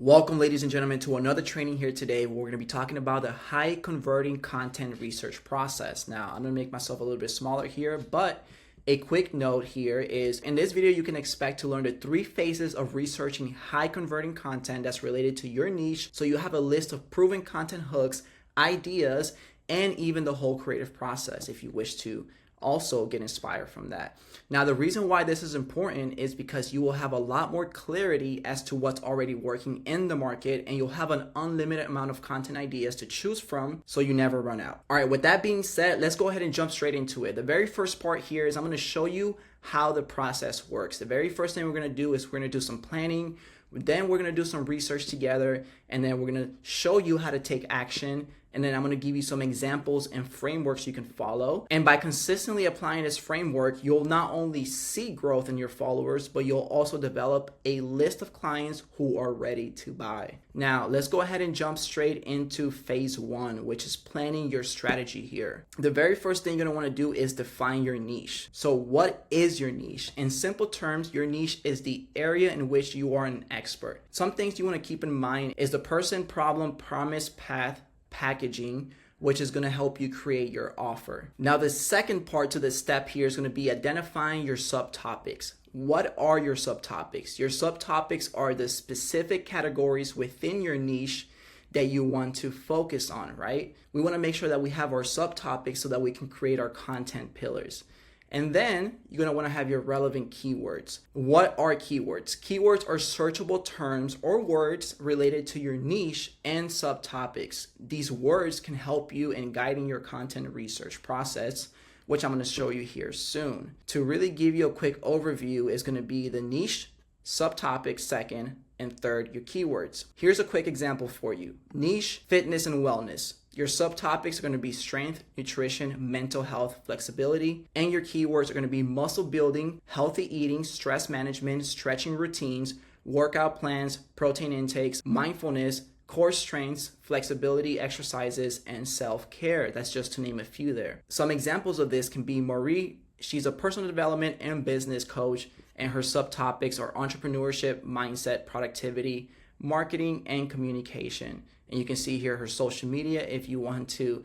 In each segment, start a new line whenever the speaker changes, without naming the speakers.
Welcome, ladies and gentlemen, to another training here today where we're going to be talking about the high converting content research process. Now, I'm going to make myself a little bit smaller here, but a quick note here is in this video, you can expect to learn the 3 phases of researching high converting content that's related to your niche. So you have a list of proven content hooks, ideas, and even the whole creative process if you wish to also get inspired from that. Now, the reason why this is important is because you will have a lot more clarity as to what's already working in the market, and you'll have an unlimited amount of content ideas to choose from so you never run out. All right, with that being said, let's go ahead and jump straight into it. The very first part here is I'm going to show you how the process works. The very first thing we're going to do is we're going to do some planning. Then we're going to do some research together, and then we're going to show you how to take action. And then I'm going to give you some examples and frameworks you can follow. And by consistently applying this framework, you'll not only see growth in your followers, but you'll also develop a list of clients who are ready to buy. Now, let's go ahead and jump straight into phase 1, which is planning your strategy here. The very first thing you're going to want to do is define your niche. So what is your niche? In simple terms, your niche is the area in which you are an expert. Some things you want to keep in mind is the person, problem, promise, path, packaging, which is going to help you create your offer. Now, the second part to this step here is going to be identifying your subtopics. What are your subtopics? Your subtopics are the specific categories within your niche that you want to focus on, right? We want to make sure that we have our subtopics so that we can create our content pillars. And then you're going to want to have your relevant keywords. What are keywords? Keywords are searchable terms or words related to your niche and subtopics. These words can help you in guiding your content research process, which I'm going to show you here soon. To really give you a quick overview is going to be the niche, subtopic second, and third, your keywords. Here's a quick example for you. Niche, fitness and wellness. Your subtopics are going to be strength, nutrition, mental health, flexibility, and your keywords are going to be muscle building, healthy eating, stress management, stretching routines, workout plans, protein intakes, mindfulness, core strengths, flexibility exercises, and self-care. That's just to name a few there. Some examples of this can be Marie. She's a personal development and business coach, and her subtopics are entrepreneurship, mindset, productivity, marketing, and communication. And you can see here her social media if you want to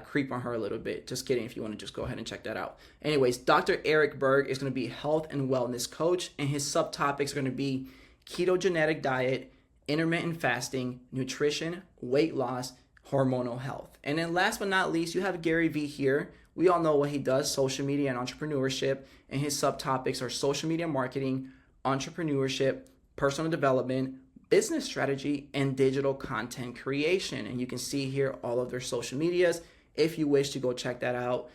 creep on her a little bit. Just kidding, if you want to just go ahead and check that out. Anyways, Dr. Eric Berg is going to be health and wellness coach, and his subtopics are going to be ketogenic diet, intermittent fasting, nutrition, weight loss, hormonal health. And then last but not least, you have Gary Vee here. We all know what he does, social media and entrepreneurship, and his subtopics are social media marketing, entrepreneurship, personal development, business strategy, and digital content creation. And you can see here all of their social medias. If you wish to go check that out,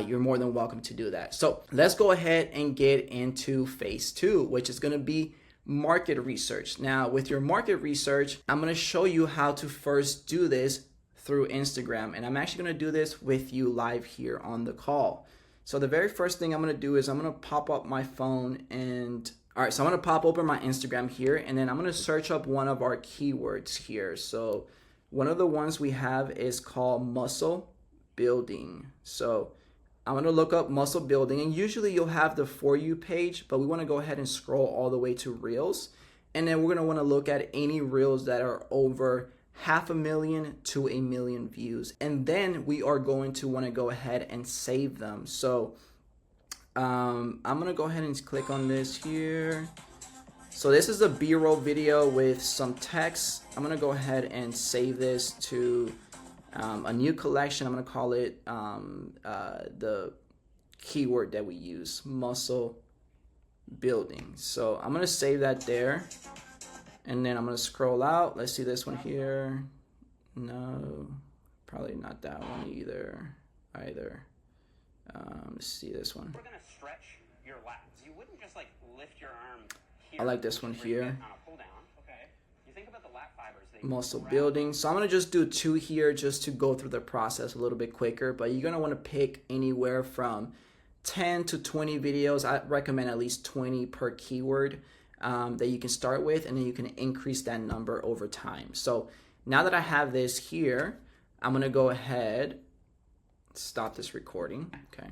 you're more than welcome to do that. So let's go ahead and get into phase 2, which is going to be market research. Now, with your market research, I'm going to show you how to first do this through Instagram. And I'm actually going to do this with you live here on the call. So the very first thing I'm going to do is I'm going to pop up my phone and all right, so I'm going to pop open my Instagram here, and then I'm going to search up one of our keywords here. So one of the ones we have is called muscle building. So I'm going to look up muscle building, and usually you'll have the For You page, but we want to go ahead and scroll all the way to Reels. And then we're going to want to look at any Reels that are over 500,000 to 1 million views. And then we are going to want to go ahead and save them. So I'm gonna go ahead and click on this here. So this is a B-roll video with some text. I'm gonna go ahead and save this to a new collection. I'm gonna call it the keyword that we use, muscle building. So I'm gonna save that there, and then I'm gonna scroll out. Let's see this one here. No, probably not that one either. Let's see this one.
We're gonna stretch your lats. You wouldn't just like lift your arm here.
I like this one here.
Pull down. Okay. You think about the lat fibers.
Muscle building. So I'm gonna just do 2 here just to go through the process a little bit quicker. But you're gonna want to pick anywhere from 10 to 20 videos. I recommend at least 20 per keyword that you can start with, and then you can increase that number over time. So now that I have this here, I'm gonna go ahead. Stop this recording. Okay.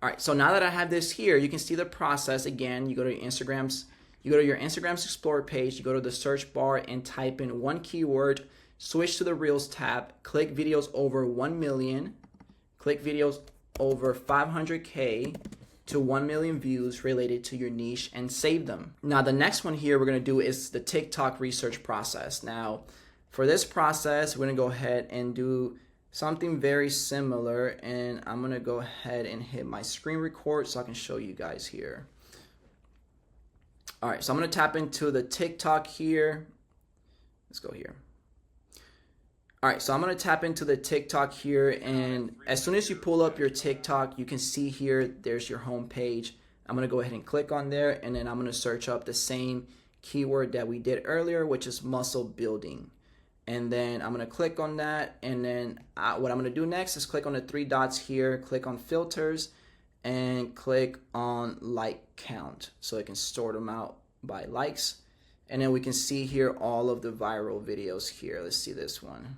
All right. So now that I have this here, you can see the process again. You go to Instagram's You go to your Instagram's Explorer page, you go to the search bar and type in one keyword, switch to the Reels tab, click videos over 1 million, click videos over 500K to 1 million views related to your niche, and save them. Now the next one here we're gonna do is the TikTok research process. Now for this process, we're gonna go ahead and do something very similar, and I'm gonna go ahead and hit my screen record so I can show you guys here. All right, so I'm gonna tap into the TikTok here. Let's go here. All right, so I'm gonna tap into the TikTok here, and as soon as you pull up your TikTok, you can see here, there's your home page. I'm gonna go ahead and click on there, and then I'm gonna search up the same keyword that we did earlier, which is muscle building. And then I'm gonna click on that, and then what I'm gonna do next is click on the three dots here, click on filters, and click on like count so it can sort them out by likes. And then we can see here all of the viral videos here. Let's see this one.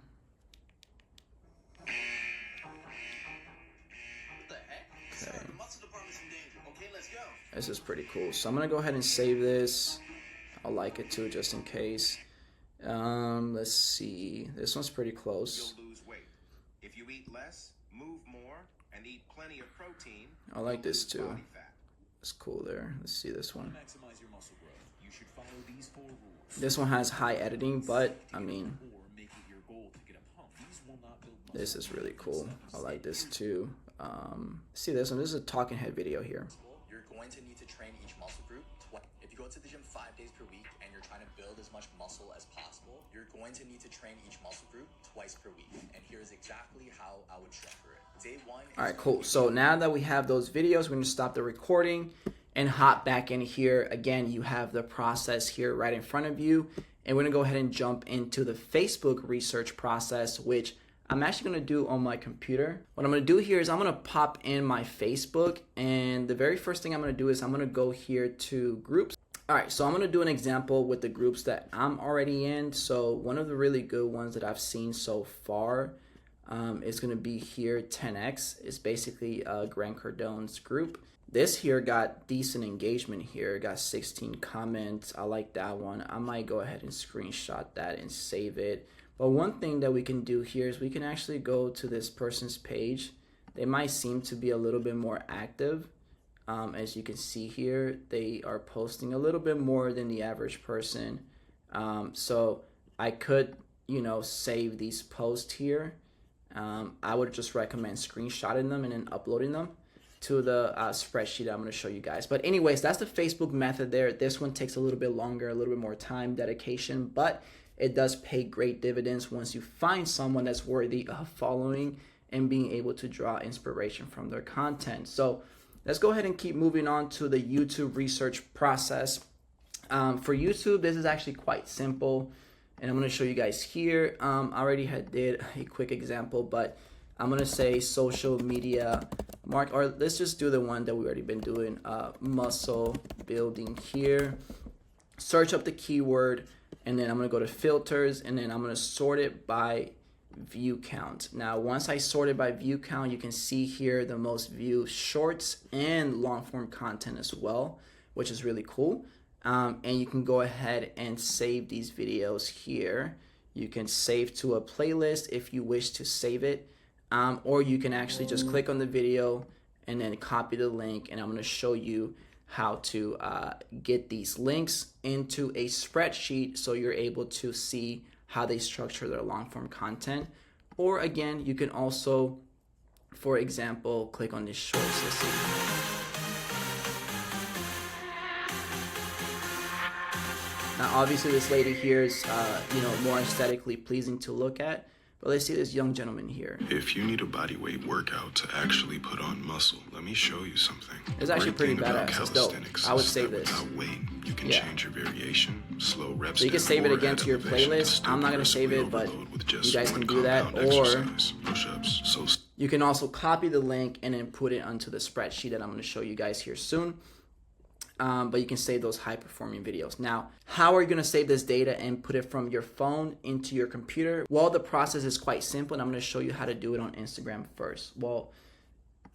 Okay. This is pretty cool. So I'm gonna go ahead and save this. I'll like it too, just in case. Let's see. This one's pretty close.
You'll lose weight. If you eat less, move more, and eat plenty of protein,
I like this too.
body fat.
It's cool there. Let's see this one.
Maximize your muscle growth. You should follow these 4 rules.
This one has high editing, but I mean,
Or make it your goal to get a pump. These will not build muscle.
this is really cool. I like this too. See this one. This is a talking head video here.
You're going to need to train each muscle group twice. If you go to the gym 5 days per week and you're trying to build as much muscle as possible, you're going to need to train each muscle group twice per week. And here's exactly how I would structure it. Day 1 is
All right, cool. So now that we have those videos, we're gonna stop the recording and hop back in here. Again, you have the process here right in front of you. And we're gonna go ahead and jump into the Facebook research process, which I'm actually gonna do on my computer. What I'm gonna do here is I'm gonna pop in my Facebook, and the very first thing I'm gonna do is I'm gonna go here to groups. All right, so I'm gonna do an example with the groups that I'm already in. So one of the really good ones that I've seen so far is gonna be here 10X. It's basically Grant Cardone's group. This here got decent engagement here, got 16 comments. I like that one. I might go ahead and screenshot that and save it. But one thing that we can do here is we can actually go to this person's page. They might seem to be a little bit more active. As you can see here, they are posting a little bit more than the average person. So I could, save these posts here. I would just recommend screenshotting them and then uploading them to the spreadsheet I'm going to show you guys. But anyways, that's the Facebook method there. This one takes a little bit longer, a little bit more time, dedication, but it does pay great dividends once you find someone that's worthy of following and being able to draw inspiration from their content. So let's go ahead and keep moving on to the YouTube research process. For YouTube, this is actually quite simple, and I'm going to show you guys here. I already did a quick example, but I'm going to say social media or let's just do the one that we've already been doing, muscle building here. Search up the keyword, and then I'm going to go to filters, and then I'm going to sort it by view count. Now, once I sort it by view count, you can see here the most viewed shorts and long form content as well, which is really cool. And you can go ahead and save these videos here. You can save to a playlist if you wish to save it, or you can actually just click on the video and then copy the link, and I'm going to show you how to get these links into a spreadsheet so you're able to see how they structure their long form content. Or again, you can also, for example, click on this shorts. Let's see. Now, obviously, this lady here is, more aesthetically pleasing to look at. But let's see this young gentleman here.
If you need a bodyweight workout to actually put on muscle, let me show you something.
It's actually pretty
Great thing about
badass. It's dope.
calisthenics
I would
is
save
that
this.
Without weight, you can
Yeah.
change your variation, slow reps.
So you can
down,
save it
or
again
add
to your
elevation
playlist.
still
I'm not gonna
progressively
save it, but
overload with
you
just
guys
one
can do that,
compound
or
exercise, push-ups. So
you can also copy the link and then put it onto the spreadsheet that I'm going to show you guys here soon. But you can save those high performing videos. Now, how are you going to save this data and put it from your phone into your computer? Well, the process is quite simple, and I'm going to show you how to do it on Instagram first. Well,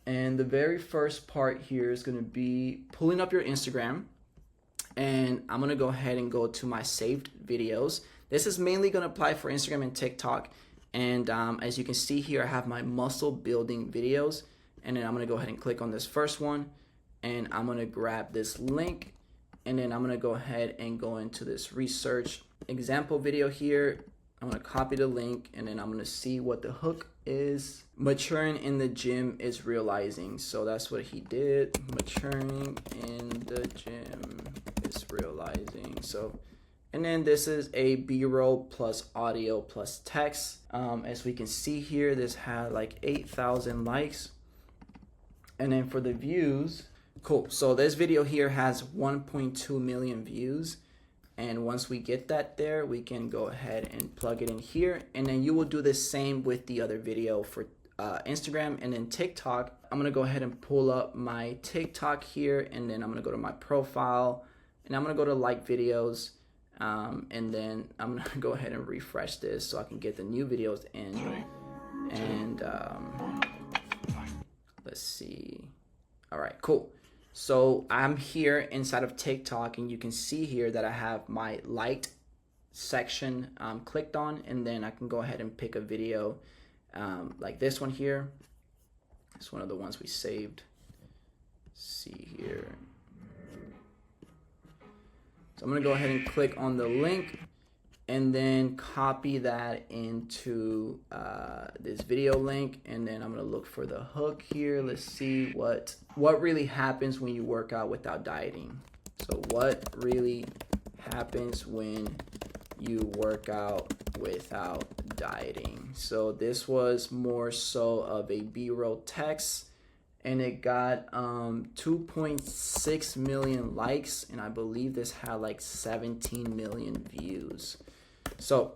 and the very first part here is going to be pulling up your Instagram. and I'm gonna go ahead and go to my saved videos. This is mainly gonna apply for Instagram and TikTok. And as you can see here, I have my muscle building videos. And then I'm gonna go ahead and click on this first one, and I'm gonna grab this link, and then I'm gonna go ahead and go into this research example video here. I'm gonna copy the link, and then I'm gonna see what the hook is. Maturing in the gym is realizing. So that's what he did. Maturing in the gym is realizing. So, and then this is a B-roll plus audio plus text. As we can see here, this had like 8,000 likes. And then for the views, cool. So this video here has 1.2 million views. And once we get that there, we can go ahead and plug it in here. And then you will do the same with the other video for Instagram and then TikTok. I'm gonna go ahead and pull up my TikTok here, and then I'm gonna go to my profile, and I'm gonna go to like videos, and then I'm gonna go ahead and refresh this so I can get the new videos in. And let's see. All right, cool. So I'm here inside of TikTok, and you can see here that I have my liked section clicked on, and then I can go ahead and pick a video like this one here. It's one of the ones we saved. Let's see here. So I'm gonna go ahead and click on the link, and then copy that into this video link, and then I'm gonna look for the hook here. Let's see what really happens when you work out without dieting. So what really happens when you work out without dieting? So this was more so of a B-roll text, and it got 2.6 million likes, and I believe this had like 17 million views. So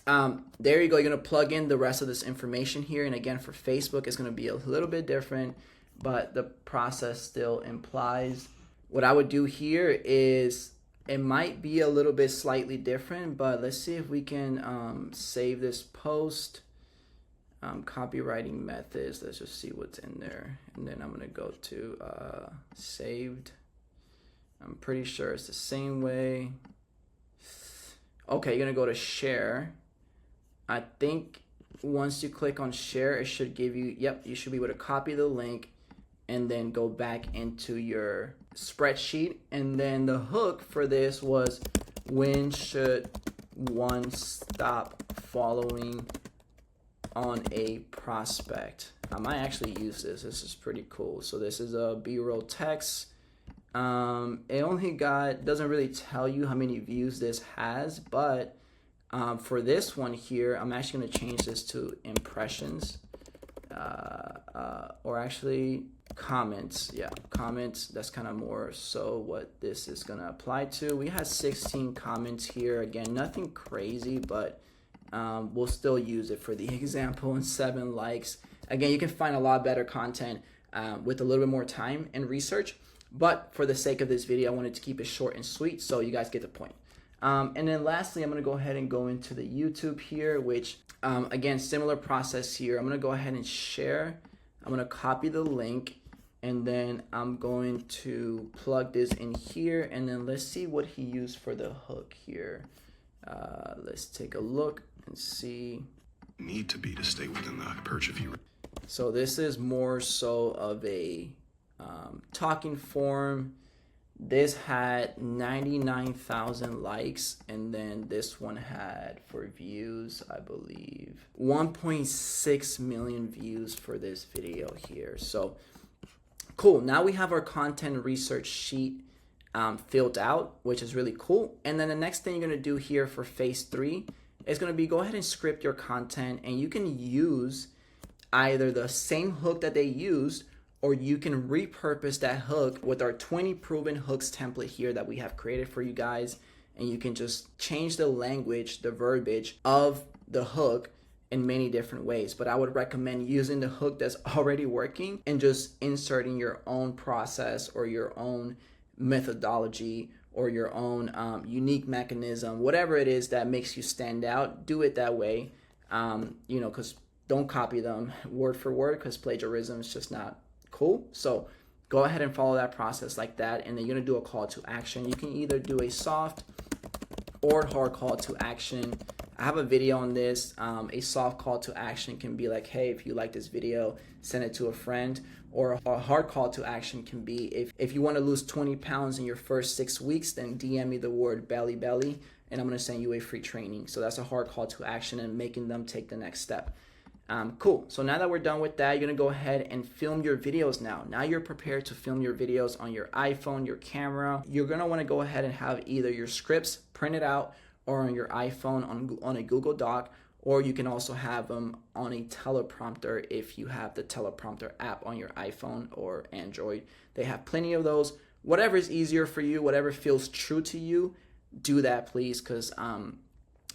there you go. You're gonna plug in the rest of this information here, and again for Facebook it's gonna be a little bit different, but the process still implies. What I would do here is, it might be a little bit slightly different, but let's see if we can save this post. Copywriting methods, let's just see what's in there, and then I'm gonna go to saved. I'm pretty sure it's the same way. Okay, you're gonna go to share. I think once you click on share, it should give you, yep, you should be able to copy the link and then go back into your spreadsheet. And then the hook for this was, when should one stop following on a prospect? I might actually use this. This is pretty cool. So this is a B-roll text. It only doesn't really tell you how many views this has, but for this one here, I'm actually going to change this to impressions, or actually comments. Yeah, comments. That's kind of more so what this is going to apply to. We had 16 comments here. Again, nothing crazy, but we'll still use it for the example, and 7 likes. Again, you can find a lot better content with a little bit more time and research, but for the sake of this video, I wanted to keep it short and sweet so you guys get the point. And then lastly, I'm going to go ahead and go into the YouTube here, which again, similar process here. I'm going to go ahead and share. I'm going to copy the link, and then I'm going to plug this in here, and then let's see what he used for the hook here. Let's take a look and see.
Need to be to stay within the hypertrophy.
So this is more so of a talking form. This had 99,000 likes, and then this one had, for views, I believe 1.6 million views for this video here. So cool. Now we have our content research sheet filled out, which is really cool. And then the next thing you're going to do here for phase 3 is going to be, go ahead and script your content, and you can use either the same hook that they used, or you can repurpose that hook with our 20 proven hooks template here that we have created for you guys. And you can just change the language, the verbiage of the hook in many different ways. But I would recommend using the hook that's already working and just inserting your own process or your own methodology or your own unique mechanism, whatever it is that makes you stand out. Do it that way, because don't copy them word for word, because plagiarism is just not cool. So go ahead and follow that process like that, and then you're gonna do a call to action. You can either do a soft or hard call to action. I have a video on this. A soft call to action can be like, hey, if you like this video, send it to a friend. Or a hard call to action can be, if you want to lose 20 pounds in your first 6 weeks, then DM me the word belly belly, and I'm going to send you a free training. So that's a hard call to action and making them take the next step. Cool. So now that we're done with that, you're going to go ahead and film your videos now. Now you're prepared to film your videos on your iPhone, your camera. You're going to want to go ahead and have either your scripts printed out or on your iPhone on a Google Doc, or you can also have them on a teleprompter if you have the teleprompter app on your iPhone or Android. They have plenty of those. Whatever is easier for you, whatever feels true to you, do that please, because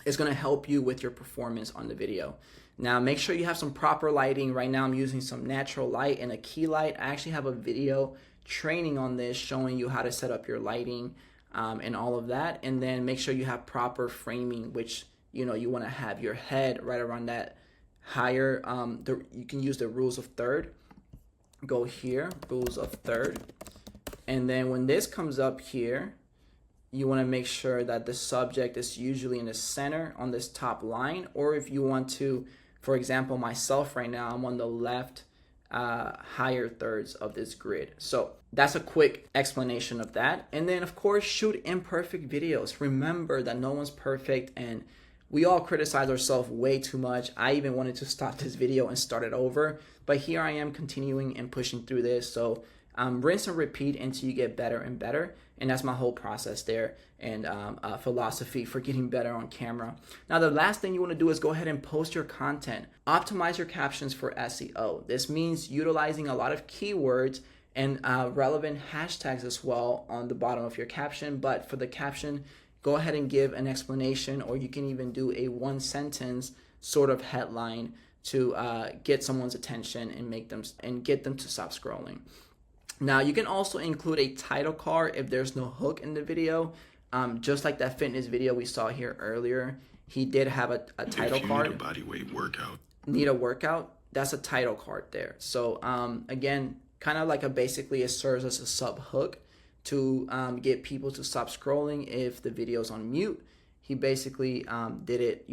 it's going to help you with your performance on the video. Now make sure you have some proper lighting. Right now I'm using some natural light and a key light. I actually have a video training on this showing you how to set up your lighting and all of that. And then make sure you have proper framing, which you want to have your head right around that higher. You can use the rules of third. Go here, rules of third. And then when this comes up here, you want to make sure that the subject is usually in the center on this top line. Or if you want to, for example, myself right now, I'm on the left higher thirds of this grid. So that's a quick explanation of that. And then of course, shoot imperfect videos. Remember that no one's perfect, and we all criticize ourselves way too much. I even wanted to stop this video and start it over, but here I am continuing and pushing through this. So rinse and repeat until you get better and better. And that's my whole process there, and philosophy for getting better on camera. Now, the last thing you want to do is go ahead and post your content. Optimize your captions for SEO. This means utilizing a lot of keywords and relevant hashtags as well on the bottom of your caption. But for the caption, go ahead and give an explanation, or you can even do a one sentence sort of headline to get someone's attention and get them to stop scrolling. Now, you can also include a title card if there's no hook in the video. Just like that fitness video we saw here earlier, he did have a title card.
If you need a bodyweight workout.
Need a workout? That's a title card there. So again, kind of like basically it serves as a sub hook to get people to stop scrolling if the video's on mute. He basically did it,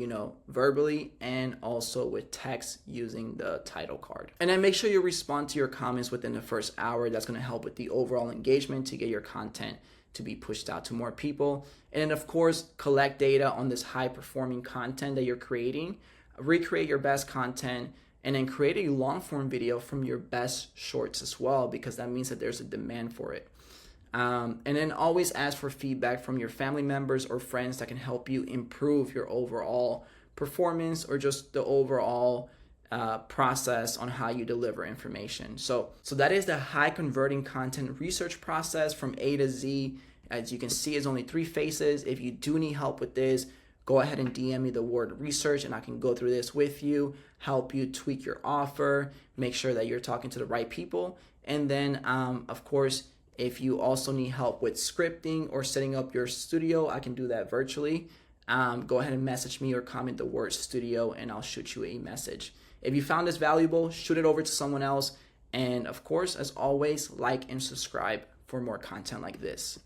verbally and also with text using the title card. And then make sure you respond to your comments within the first hour. That's going to help with the overall engagement to get your content to be pushed out to more people. And then of course, collect data on this high performing content that you're creating. Recreate your best content, and then create a long form video from your best shorts as well, because that means that there's a demand for it. And then always ask for feedback from your family members or friends that can help you improve your overall performance or just the overall process on how you deliver information. So that is the high converting content research process from A to Z. As you can see, it's only 3 phases. If you do need help with this, go ahead and DM me the word research, and I can go through this with you, help you tweak your offer, make sure that you're talking to the right people. And then, of course, if you also need help with scripting or setting up your studio, I can do that virtually. Go ahead and message me or comment the word studio, and I'll shoot you a message. If you found this valuable, shoot it over to someone else. And of course, as always, like and subscribe for more content like this.